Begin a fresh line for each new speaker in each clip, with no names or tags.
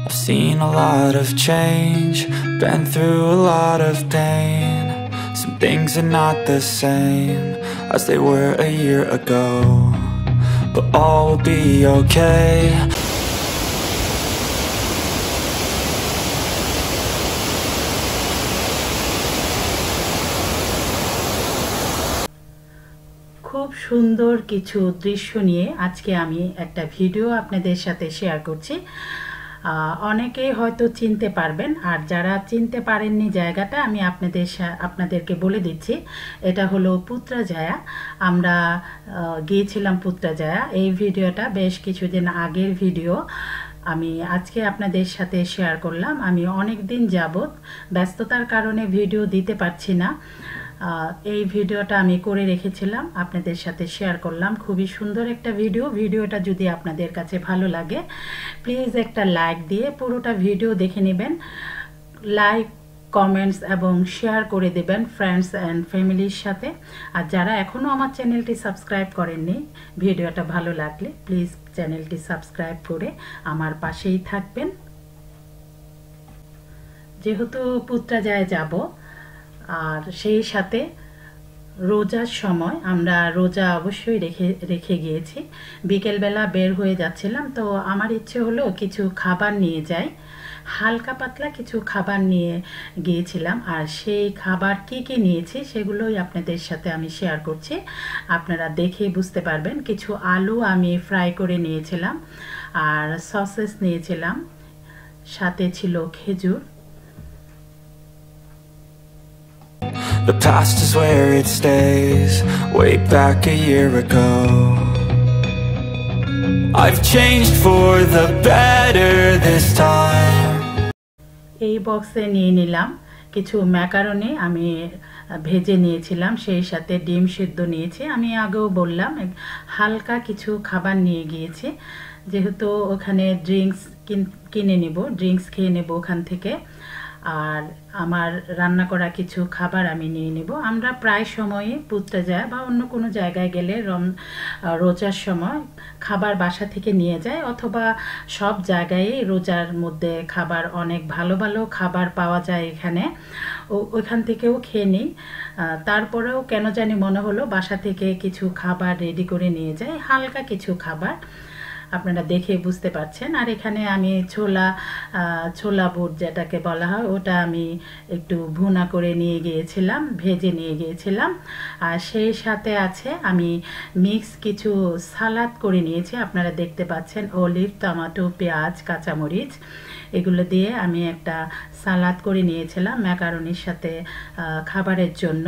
I've seen a lot of change, been through a lot of pain. Some things are not the same as they were a year ago, but all will be okay.
খুব সুন্দর কিছু দৃশ্য নিয়ে আজকে আমি একটা video আপনাদের সাথে শেয়ার করছি। অনেকেই হয়তো চিনতে পারবেন, আর যারা চিনতে পারেননি জায়গাটা আমি আপনাদেরকে বলে দিচ্ছি। এটা হলো পুত্রাজায়া। আমরা গিয়েছিলাম পুত্রাজায়া। এই ভিডিওটা বেশ কিছুদিন আগের ভিডিও, আমি আজকে আপনাদের সাথে শেয়ার করলাম। আমি অনেক দিন যাবত ব্যস্ততার কারণে ভিডিও দিতে পারছি না। এই ভিডিওটা আমি করে রেখেছিলাম, আপনাদের সাথে শেয়ার করলাম। খুবই সুন্দর একটা ভিডিওটা যদি আপনাদের কাছে ভালো লাগে প্লিজ একটা লাইক দিয়ে পুরোটা ভিডিও দেখে নেবেন। লাইক, কমেন্টস এবং শেয়ার করে দেবেন ফ্রেন্ডস অ্যান্ড ফ্যামিলির সাথে। আর যারা এখনও আমার চ্যানেলটি সাবস্ক্রাইব করেননি, ভিডিওটা ভালো লাগলে প্লিজ চ্যানেলটি সাবস্ক্রাইব করে আমার পাশেই থাকবেন। যেহেতু পুত্রাজায় যাব, আর সেই সাথে রোজার সময় আমরা রোজা অবশ্যই রেখে গিয়েছি। বিকেলবেলা বের হয়ে যাচ্ছিলাম, তো আমার ইচ্ছে হলো কিছু খাবার নিয়ে যাই। হালকা পাতলা কিছু খাবার নিয়ে গিয়েছিলাম, আর সেই খাবার কি কি নিয়েছি সেগুলোই আপনাদের সাথে আমি শেয়ার করছি। আপনারা দেখে বুঝতে পারবেন। কিছু আলু আমি ফ্রাই করে নিয়েছিলাম, আর সসেস নিয়েছিলাম, সাথে ছিল খেজুর।
The past is where it stays, way back a year ago. I've changed for the better this time.
এই বক্সে নিয়ে নিলাম কিছু ম্যাকারনি, আমি ভেজে নিয়েছিলাম, সেই সাথে ডিম সিদ্ধ নিয়েছি। আমি আগেও বললাম হালকা কিছু খাবার নিয়ে গিয়েছি, যেহেতু ওখানে ড্রিঙ্কস কিনে নেব, ড্রিঙ্কস খেয়ে নেব ওখান থেকে। আর আমার রান্না করা কিছু খাবার আমি নিয়ে নেব। আমরা প্রায় সময়ই পুত্রাজায়া বা অন্য কোনো জায়গায় গেলে রোজার সময় খাবার বাসা থেকে নিয়ে যায়, অথবা সব জায়গায় রোজার মধ্যে খাবার, অনেক ভালো ভালো খাবার পাওয়া যায় এখানে, ওইখান থেকেও খেয়ে নিই। তারপরেও কেন জানি মনে হলো বাসা থেকে কিছু খাবার রেডি করে নিয়ে যাই, হালকা কিছু খাবার, আপনারা দেখে বুঝতে পারছেন। আর এখানে আমি ছোলা বুট যেটাকে বলা হয়, ওটা আমি একটু ভুনা করে নিয়ে গিয়েছিলাম, ভেজে নিয়ে গিয়েছিলাম। আর সেই সাথে আছে আমি মিক্স কিছু সালাদ করে নিয়েছি, আপনারা দেখতে পাচ্ছেন। অলিভ, টমেটো, পেঁয়াজ, কাঁচামরিচ এগুলো দিয়ে আমি একটা সালাদ করে নিয়েছিলাম ম্যাকারনির সাথে খাবারের জন্য।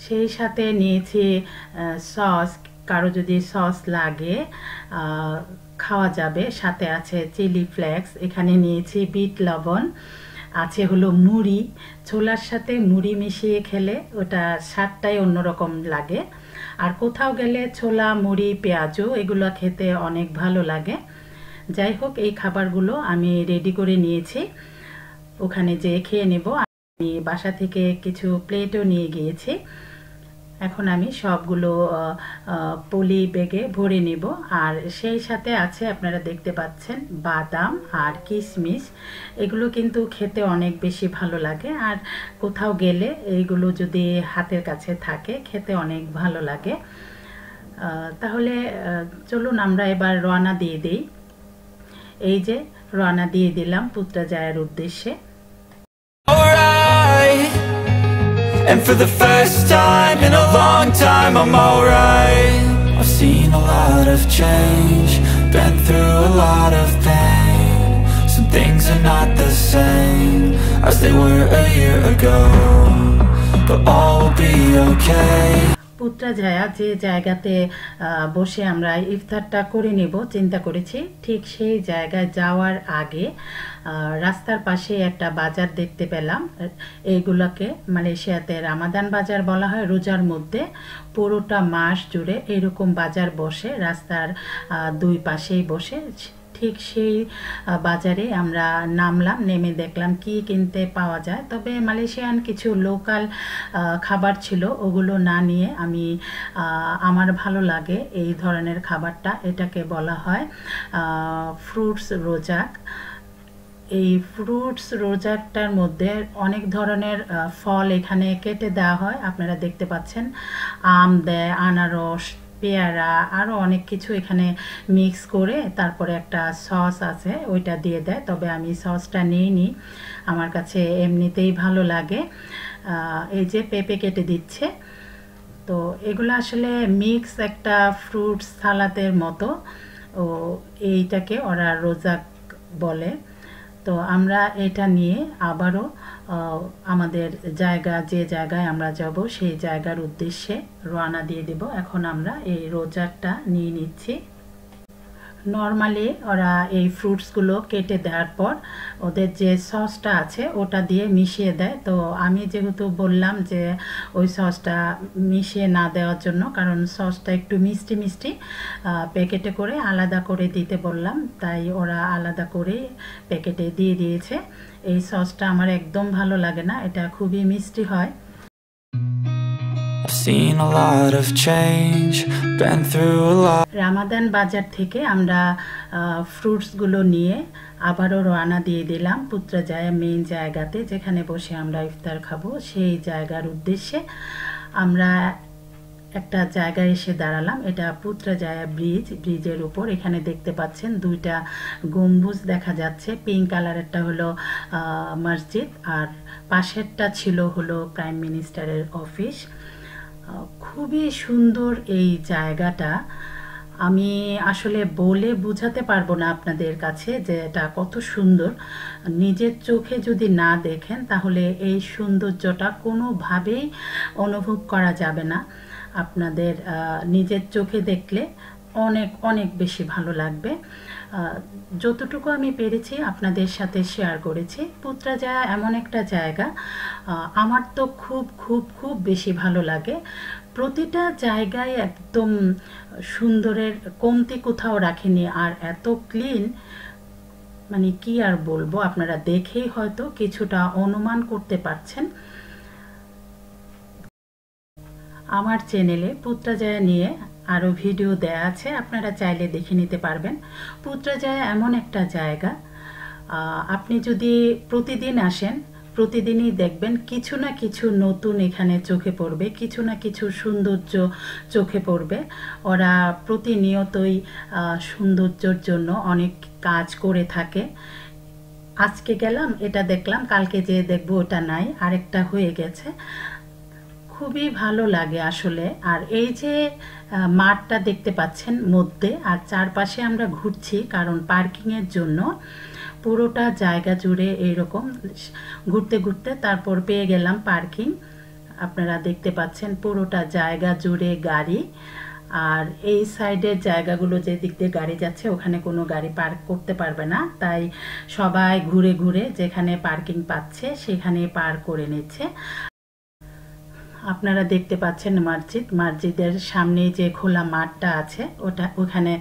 সেই সাথে নিয়েছি সস, কারো যদি সস লাগে খাওয়া যাবে। সাথে আছে চিলি ফ্লেক্স, এখানে নিয়েছি বিট লবণ, আছে হলো মুড়ি। ছোলার সাথে মুড়ি মিশিয়ে খেলে ওটা স্বাদটাই অন্যরকম লাগে। আর কোথাও গেলে ছোলা, মুড়ি, পেঁয়াজও এগুলো খেতে অনেক ভালো লাগে। যাই হোক, এই খাবারগুলো আমি রেডি করে নিয়েছি, ওখানে যেয়ে খেয়ে নেব। আমি বাসা থেকে কিছু প্লেটও নিয়ে গিয়েছি। এখন আমি সবগুলো পলি ব্যাগে ভরে নেব। আর সেই সাথে আছে, আপনারা দেখতে পাচ্ছেন, বাদাম আর কিশমিশ। এগুলো কিন্তু খেতে অনেক বেশি ভালো লাগে, আর কোথাও গেলে এইগুলো যদি হাতের কাছে থাকে খেতে অনেক ভালো লাগে। তাহলে চলুন আমরা এবার রওনা দিয়ে দিই। এই যে রওনা দিয়ে দিলাম পুত্রাজায়ার উদ্দেশ্যে।
And for the first time in a long time I'm alright. I've seen a lot of change, been through a lot of pain. Some things are not the same as they were a year ago, but all will be okay.
Putrajaya যে জায়গাতে বসে আমরা ইফতারটা করে নেব চিন্তা করেছি, ঠিক সেই জায়গায় যাওয়ার আগে রাস্তার পাশে একটা বাজার দেখতে পেলাম। এইগুলোকে মালয়েশিয়াতে রামাদান বাজার বলা হয়। রোজার মধ্যে পুরোটা মাস জুড়ে এরকম বাজার বসে, রাস্তার দুই পাশেই বসে। ঠিক সেই বাজারে আমরা নামলাম, নেমে দেখলাম কি কিনতে পাওয়া যায়। তবে মালয়েশিয়ান কিছু লোকাল খাবার ছিল, ওগুলো না নিয়ে আমি আমার ভালো লাগে এই ধরনের খাবারটা। এটাকে বলা হয় ফ্রুটস রোজাক। এই ফ্রুটস রোজাকটার মধ্যে অনেক ধরনের ফল এখানে কেটে দেওয়া হয়, আপনারা দেখতে পাচ্ছেন। আম দেয়, আনারস, পেয়ারা, আরও অনেক কিছু এখানে মিক্স করে তারপরে একটা সস আছে ওইটা দিয়ে দেয়। তবে আমি সসটা নিইনি, আমার কাছে এমনিতেই ভালো লাগে। এই যে পেঁপে কেটে দিচ্ছে, তো এগুলো আসলে মিক্স একটা ফ্রুটস সালাদের মতো, ও এইটাকে ওরা রোজাক বলে। তো আমরা এটা নিয়ে আবারও আমাদের যে জায়গায় আমরা যাব সেই জায়গার উদ্দেশ্যে রওনা দিয়ে দেব। এখন আমরা এই রোজাকটা নিয়ে নিচ্ছি। নর্মালি ওরা এই ফ্রুটসগুলো কেটে দেওয়ার পর ওদের যে সসটা আছে ওটা দিয়ে মিশিয়ে দেয়। তো আমি যেহেতু বললাম যে ওই সসটা মিশিয়ে না দেওয়ার জন্য, কারণ সসটা একটু মিষ্টি মিষ্টি, প্যাকেটে করে আলাদা করে দিতে বললাম, তাই ওরা আলাদা করে প্যাকেটে দিয়ে দিয়েছে। এই সসটা আমার একদম ভালো লাগে না, এটা খুবই মিষ্টি হয়।
Seen a lot of change, been through a lot.
Ramadan বাজার থেকে আমরা ফ্রুটসগুলো নিয়ে আবারও রওনা দিয়ে দিলাম পুত্রাজায়া মেইন জায়গাতে, যেখানে বসে আমরা ইফতার খাবো। সেই জায়গার উদ্দেশ্যে আমরা একটা জায়গায় এসে দাঁড়ালাম। এটা পুত্রাজায়া ব্রিজের উপর। এখানে দেখতে পাচ্ছেন দুইটা গম্বুজ দেখা যাচ্ছে। পিঙ্ক কালারেরটা হলো মসজিদ, আর পাশেরটা ছিল হলো প্রাইম মিনিস্টারের অফিস। খুবই সুন্দর এই জায়গাটা, আমি আসলে বলে বোঝাতে পারবো না আপনাদের কাছে যে এটা কত সুন্দর। নিজের চোখে যদি না দেখেন তাহলে এই সৌন্দর্যটা কোনোভাবেই অনুভব করা যাবে না। আপনাদের নিজের চোখে দেখলে অনেক অনেক বেশি ভালো লাগবে। যতটুকু আমি পেরেছি আপনাদের সাথে শেয়ার করেছি। পুত্রাজায়া এমন একটা জায়গা আমার তো খুব খুব খুব বেশি ভালো লাগে। প্রতিটা জায়গায় একদম সুন্দরের কমতি কোথাও রাখেনি, আর এত ক্লিন, মানে কি আর বলবো, আপনারা দেখেই হয়তো কিছুটা অনুমান করতে পারছেন। আমার চ্যানেলে পুত্রাজায়া নিয়ে আরও ভিডিও দেয়া আছে, আপনারা চাইলে দেখে নিতে পারবেন। পুত্রাজায়া এমন একটা জায়গা, আপনি যদি প্রতিদিন আসেন প্রতিদিনই দেখবেন কিছু না কিছু নতুন এখানে চোখে পড়বে, কিছু না কিছু সৌন্দর্য চোখে পড়বে। ওরা প্রতিনিয়তই সৌন্দর্যের জন্য অনেক কাজ করে থাকে। আজকে গেলাম এটা দেখলাম, কালকে যে দেখবো ওটা নাই, আরেকটা হয়ে গেছে। খুবই ভালো লাগে আসলে। আর এই যে মাঠটা দেখতে পাচ্ছেন মধ্যে, আর চারপাশে আমরা ঘুরছি কারণ পার্কিংয়ের জন্য। পুরোটা জায়গা জুড়ে এইরকম ঘুরতে ঘুরতে তারপর পেয়ে গেলাম পার্কিং। আপনারা দেখতে পাচ্ছেন পুরোটা জায়গা জুড়ে গাড়ি, আর এই সাইডের জায়গাগুলো যে দিক দিয়ে গাড়ি যাচ্ছে ওখানে কোনো গাড়ি পার্ক করতে পারবে না, তাই সবাই ঘুরে ঘুরে যেখানে পার্কিং পাচ্ছে সেখানে পার্ক করে নিচ্ছে। আপনারা দেখতে পাচ্ছেন মসজিদের সামনে যে খোলা মাঠটা আছে ওখানে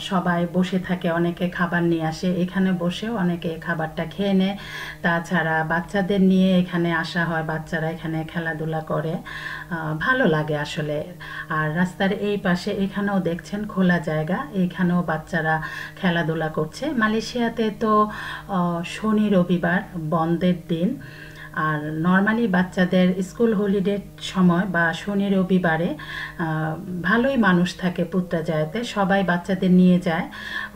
সবাই বসে থাকে, অনেকে খাবার নিয়ে আসে, এখানে বসেও অনেকে খাবারটা খেয়ে নেয়। তাছাড়া বাচ্চাদের নিয়ে এখানে আসা হয়, বাচ্চারা এখানে খেলাধুলা করে, ভালো লাগে আসলে। আর রাস্তার এই পাশে এখানেও দেখছেন খোলা জায়গা, এখানেও বাচ্চারা খেলাধুলা করছে। মালয়েশিয়াতে তো শনি রবিবার বন্ধের দিন, আর নর্মালি বাচ্চাদের স্কুল হলিডের সময় বা শনি রবিবারে ভালোই মানুষ থাকে পুত্রাজায়াতে, সবাই বাচ্চাদের নিয়ে যায়।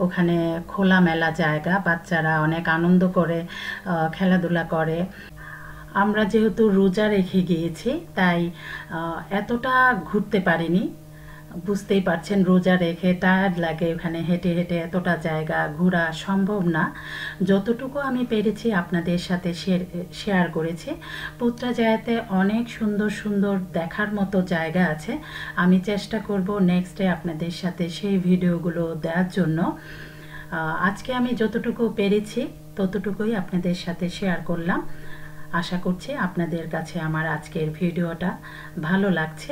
ওখানে খোলামেলা জায়গা, বাচ্চারা অনেক আনন্দ করে খেলাধুলা করে। আমরা যেহেতু রোজা রেখে গিয়েছি তাই এতটা ঘুরতে পারিনি, বুঝতেই পারছেন রোজা রেখে টায়ার্ড লাগে, ওখানে হেঁটে হেঁটে এতটা জায়গা ঘোরা সম্ভব না। যতটুকু আমি পেরেছি আপনাদের সাথে শেয়ার করেছি। পুত্রাজায়াতে অনেক সুন্দর সুন্দর দেখার মতো জায়গা আছে, আমি চেষ্টা করব নেক্সটে আপনাদের সাথে সেই ভিডিওগুলো দেওয়ার জন্য। আজকে আমি যতটুকু পেরেছি ততটুকুই আপনাদের সাথে শেয়ার করলাম। আশা করছি আপনাদের কাছে আমার আজকের ভিডিওটা ভালো লাগছে।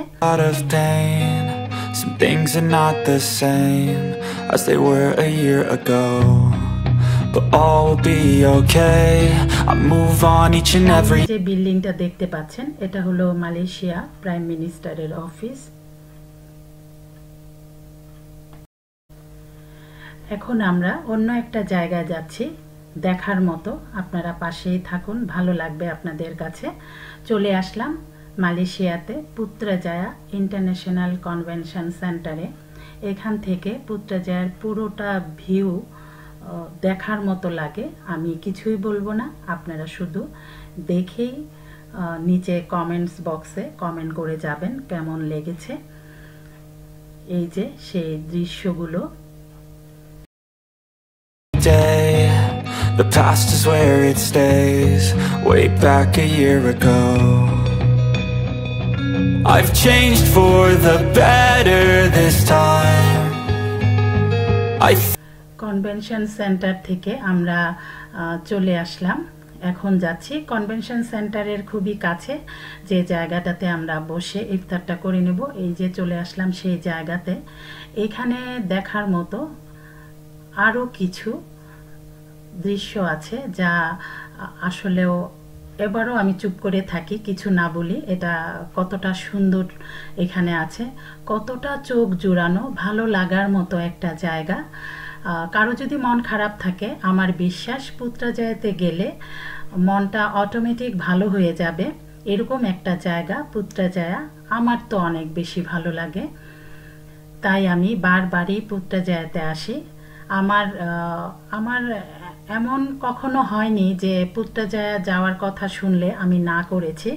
Some things are not the same as they were a year ago, but all will be okay. I move on each and every.
যে বিল্ডিংটা দেখতে পাচ্ছেন এটা হলো মালয়েশিয়া প্রাইম মিনিস্টারের অফিস। এখন আমরা অন্য একটা জায়গায় যাচ্ছি দেখার মতো, আপনারা পাশেই থাকুন, ভালো লাগবে আপনাদের কাছে। চলে আসলাম মালয়েশিয়াতে পুত্রাজায়া ইন্টারন্যাশনাল কনভেনশন সেন্টারে। এখান থেকে পুত্রাজায়ার পুরোটা ভিউ দেখার মতো লাগে। আমি কিছুই বলবো না, আপনারা শুধু দেখেই নিচে কমেন্টস বক্সে কমেন্ট করে যাবেন কেমন লেগেছে। এই যে সেই দৃশ্যগুলো।
The past is where it stays, way back a year ago. I've changed for the better this time.
Convention centre থেকে আমরা চলে আসলাম, এখন যাচ্ছি কনভেনশন সেন্টারের খুবই কাছে যে জায়গাটাতে আমরা বসে ইফতারটা করে নেব। এই যে চলে আসলাম সেই জায়গাতে। এখানে দেখার মতো আরও কিছু দৃশ্য আছে যা আসলেও এবারও আমি চুপ করে থাকি, কিছু না বলি। এটা কতটা সুন্দর এখানে আছে, কতটা চোখ জুড়ানো, ভালো লাগার মতো একটা জায়গা। কারো যদি মন খারাপ থাকে, আমার বিশ্বাস পুত্রাজায়াতে গেলে মনটা অটোমেটিক ভালো হয়ে যাবে। এরকম একটা জায়গা পুত্রাজায়া আমার তো অনেক বেশি ভালো লাগে, তাই আমি বারবারই পুত্রাজায়াতে আসি। আমার এমন কখনো হয়নি যে পুত্রাজায়া যাওয়ার কথা শুনলে আমি না করেছি।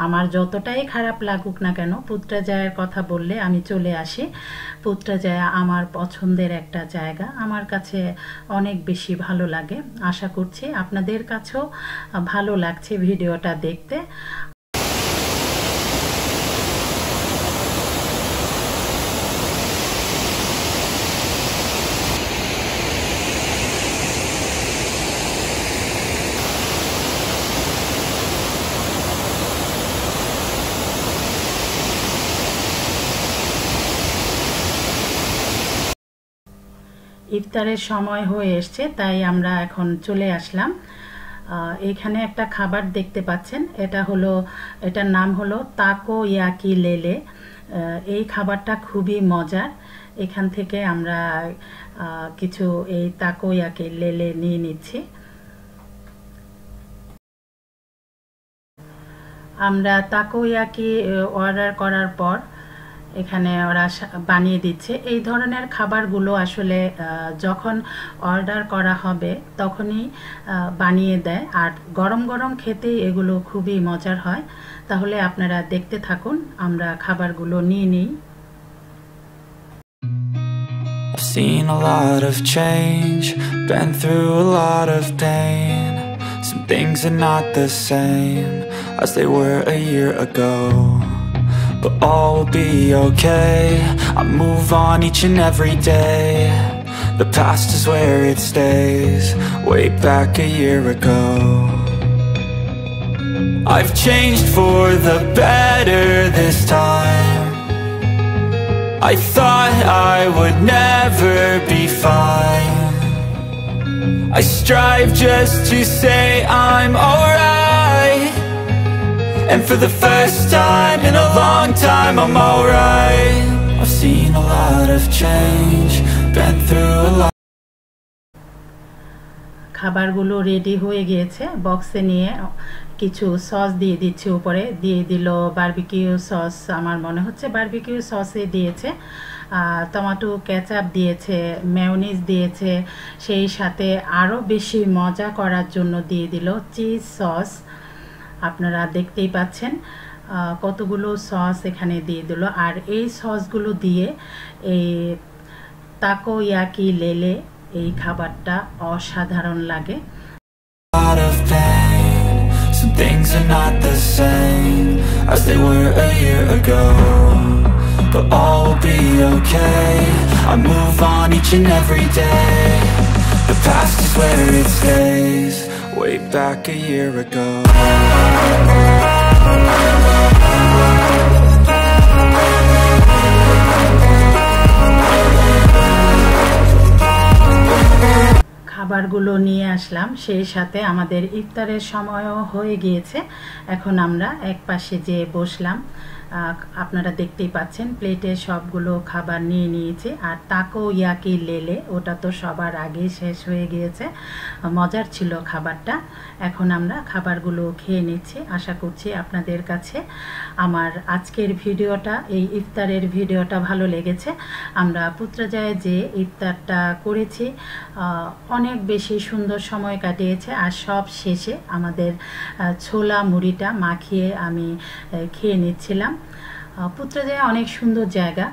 আমার যতটাই খারাপ লাগুক না কেন, পুত্রাজায়ার কথা বললে আমি চলে আসি। পুত্রাজায়া আমার পছন্দের একটা জায়গা, আমার কাছে অনেক বেশি ভালো লাগে। আশা করছি আপনাদের কাছেও ভালো লাগছে ভিডিওটা দেখতে। ইফতারের সময় হয়ে এসছে, তাই আমরা এখন চলে আসলাম। এখানে একটা খাবার দেখতে পাচ্ছেন, এটার নাম হলো তাকোয়াকি লেলে। এই খাবারটা খুবই মজার। এখান থেকে আমরা কিছু এই তাকোয়াকি লেলে নিয়ে নিচ্ছি। আমরা তাকোয়াকি অর্ডার করার পর এখানে ওরা বানিয়ে দিচ্ছে। এই ধরনের খাবারগুলো আসলে যখন অর্ডার করা হবে তখনই বানিয়ে দেয়, আর গরম গরম খেতে এগুলো খুবই মজার হয়। তাহলে আপনারা দেখতে থাকুন, আমরা খাবারগুলো নিয়ে নিই।
I've seen a lot of change, been through a lot of pain. Some things are not the same as they were a year ago, but all will be okay. I move on each and every day. The past is where it stays, way back a year ago. I've changed for the better this time. I thought I would never be fine. I strive just to say I'm alright, and for the first time in a long time I'm alright. I've seen a lot of change, been through a lot.
খাবারগুলো ready হয়ে গিয়েছে, বক্সে নিয়ে কিছু sauce দিয়ে দিচ্ছে, উপরে দিয়ে দিল বারবিকিউ সস, আমার মনে হচ্ছে বারবিকিউ সসে দিয়েছে, টমেটো কেচাপ দিয়েছে, মেয়োনিজ দিয়েছে, সেই সাথে আরও বেশি মজা করার জন্য দিয়ে দিল চিজ সস। আপনারা দেখতেই পাচ্ছেন কতগুলো সস এখানে দিয়ে দিল, আর এই সসগুলো দিয়ে এই তাকোয়াকি লেলে এই খাবারটা অসাধারণ লাগে।
Some things are not the same as they were a year ago, but all will be okay. I move on each and every day. The past is where it stays, way back a year ago.
খাবারগুলো নিয়ে আসলাম, সেই সাথে আমাদের ইফতারের সময়ও হয়ে গিয়েছে। এখন আমরা এক পাশে যেয়ে বসলাম। আপনারা দেখতেই পাচ্ছেন প্লেটে সবগুলো খাবার নিয়ে নিয়েছি। আর তাকো ইয়াকি লেলে ওটা তো সবার আগেই শেষ হয়ে গিয়েছে। মজার ছিল খাবারটা। এখন আমরা খাবারগুলো খেয়ে নিচ্ছি। আশা করছি আপনাদের কাছে আমার আজকের ভিডিওটা, এই ইফতারের ভিডিওটা ভালো লেগেছে। আমরা পুত্রজায়ে যে ইফতারটা করেছি অনেক বেশি সুন্দর সময় কাটিয়েছে। আর সব শেষে আমাদের ছোলা মুড়িটা মাখিয়ে আমি খেয়ে নিচ্ছিলাম। পুত্রজায়ে অনেক সুন্দর জায়গা,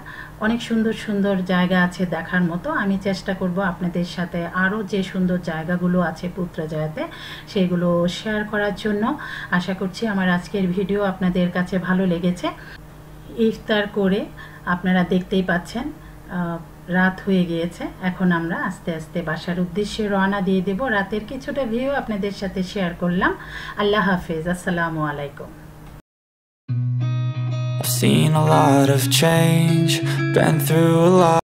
অনেক সুন্দর সুন্দর জায়গা আছে দেখার মতো। আমি চেষ্টা করব আপনাদের সাথে আরও যে সুন্দর জায়গাগুলো আছে পুত্রজায়াতে সেগুলো শেয়ার করার জন্য। আশা করছি আমার আজকের ভিডিও আপনাদের কাছে ভালো লেগেছে। ইফতার করে আপনারা দেখতেই পাচ্ছেন রাত হয়ে গিয়েছে। এখন আমরা আস্তে আস্তে বাসার উদ্দেশ্যে রওনা দিয়ে দেব। রাতের কিছুটা ভিউ আপনাদের সাথে শেয়ার করলাম। আল্লাহ হাফেজ, আসসালামু আলাইকুম।
I've seen a lot of change, been through a lot.